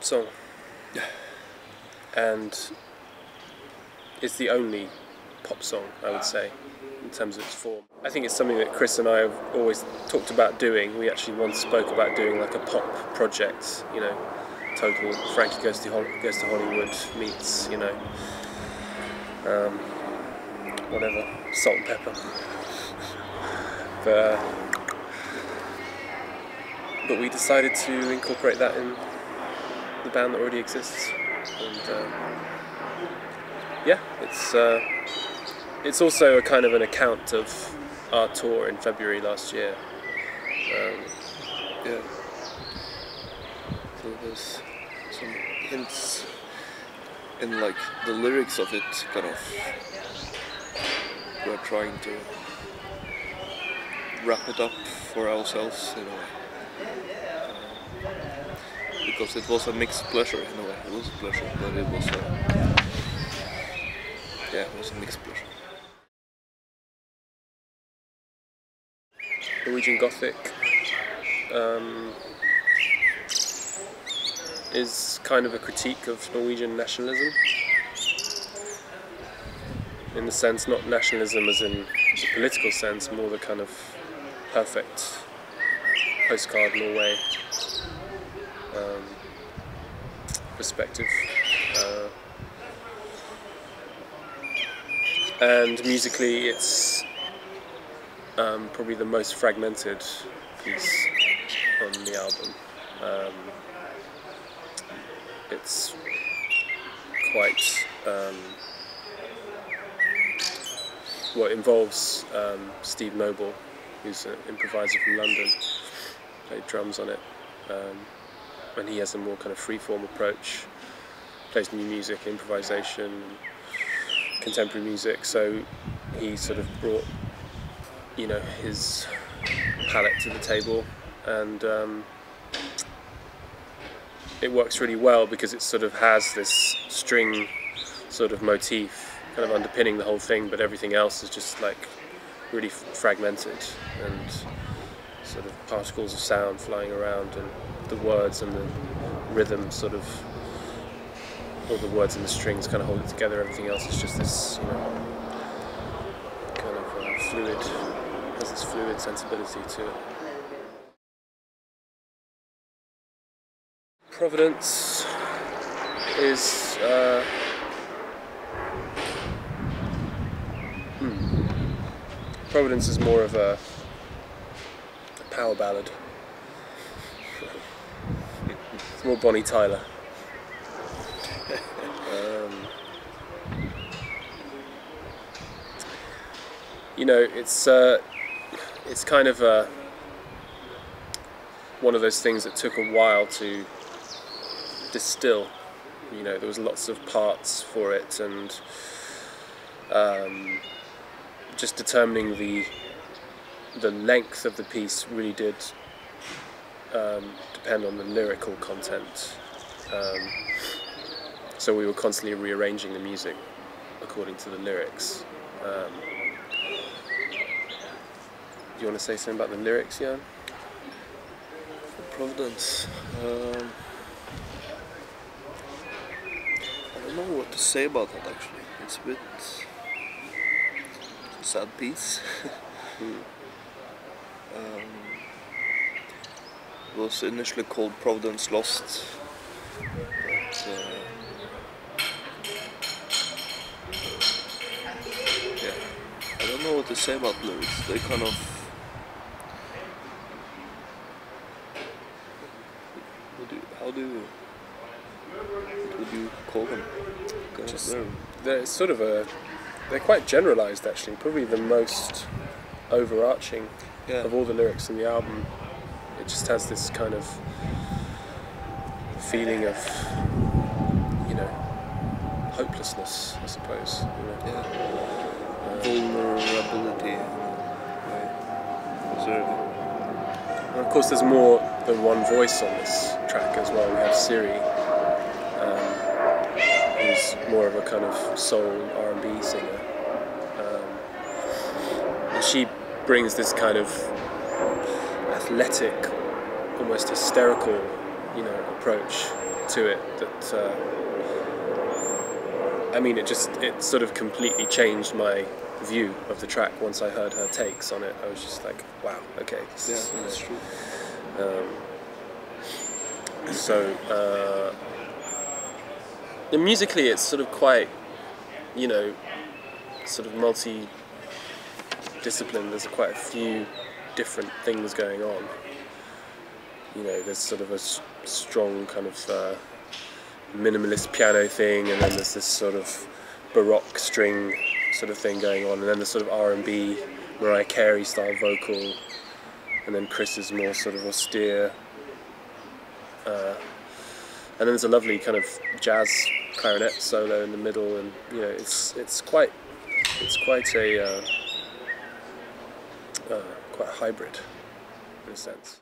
pop song, and it's the only pop song, I would say, in terms of its form. I think it's something that Chris and I have always talked about doing. We actually once spoke about doing like a pop project, you know, total Frankie Goes to Hollywood meets, you know, whatever, Salt and Pepper. But we decided to incorporate that in the band that already exists, and yeah, it's also a kind of an account of our tour in February last year. Yeah. So there's some hints in like the lyrics of it, kind of. We're trying to wrap it up for ourselves in a way. Because it was a mixed pleasure in a way. It was a pleasure, but it was it was a mixed pleasure. Norwegian Gothic is kind of a critique of Norwegian nationalism, in the sense, not nationalism as in the political sense, more the kind of perfect postcard Norway perspective. And musically it's probably the most fragmented piece on the album. It's quite well, it involves Steve Noble, who's an improviser from London, played drums on it, and he has a more kind of free-form approach, plays new music, improvisation, contemporary music, so he sort of brought, you know, his palette to the table, and it works really well because it sort of has this string sort of motif kind of underpinning the whole thing, but everything else is just like really fragmented and sort of particles of sound flying around, and the words and the rhythm sort of, all the words and the strings kind of hold it together. Everything else is just this, you know, kind of fluid, has this fluid sensibility to it. Providence is Providence is more of a power ballad. It's more Bonnie Tyler. You know, it's kind of one of those things that took a while to distill. You know, there was lots of parts for it, and just determining the length of the piece really did depend on the lyrical content. So we were constantly rearranging the music according to the lyrics. Do you want to say something about the lyrics, Jan? Providence. I don't know what to say about that actually. It's a bit sad piece. It was initially called Providence Lost, but yeah, I don't know what to say about lyrics. They kind of, what would you call them? They're sort of they're quite generalised actually, probably the most overarching of all the lyrics in the album. It just has this kind of feeling of, you know, hopelessness, I suppose. You know? Vulnerability. And of course there's more than one voice on this track as well. We have Siri, who's more of a kind of soul R&B singer. And she brings this kind of athletic, almost hysterical, you know, approach to it that I mean, it sort of completely changed my view of the track once I heard her takes on it. I was just like, wow, okay, this is, that's true. So and musically, it's sort of quite, you know, sort of multi-discipline. There's quite a few different things going on. You know, there's sort of a strong kind of minimalist piano thing, and then there's this sort of baroque string sort of thing going on, and then the sort of R&B, Mariah Carey style vocal, and then Chris is more sort of austere. And then there's a lovely kind of jazz clarinet solo in the middle, and you know, it's quite a quite a hybrid in a sense.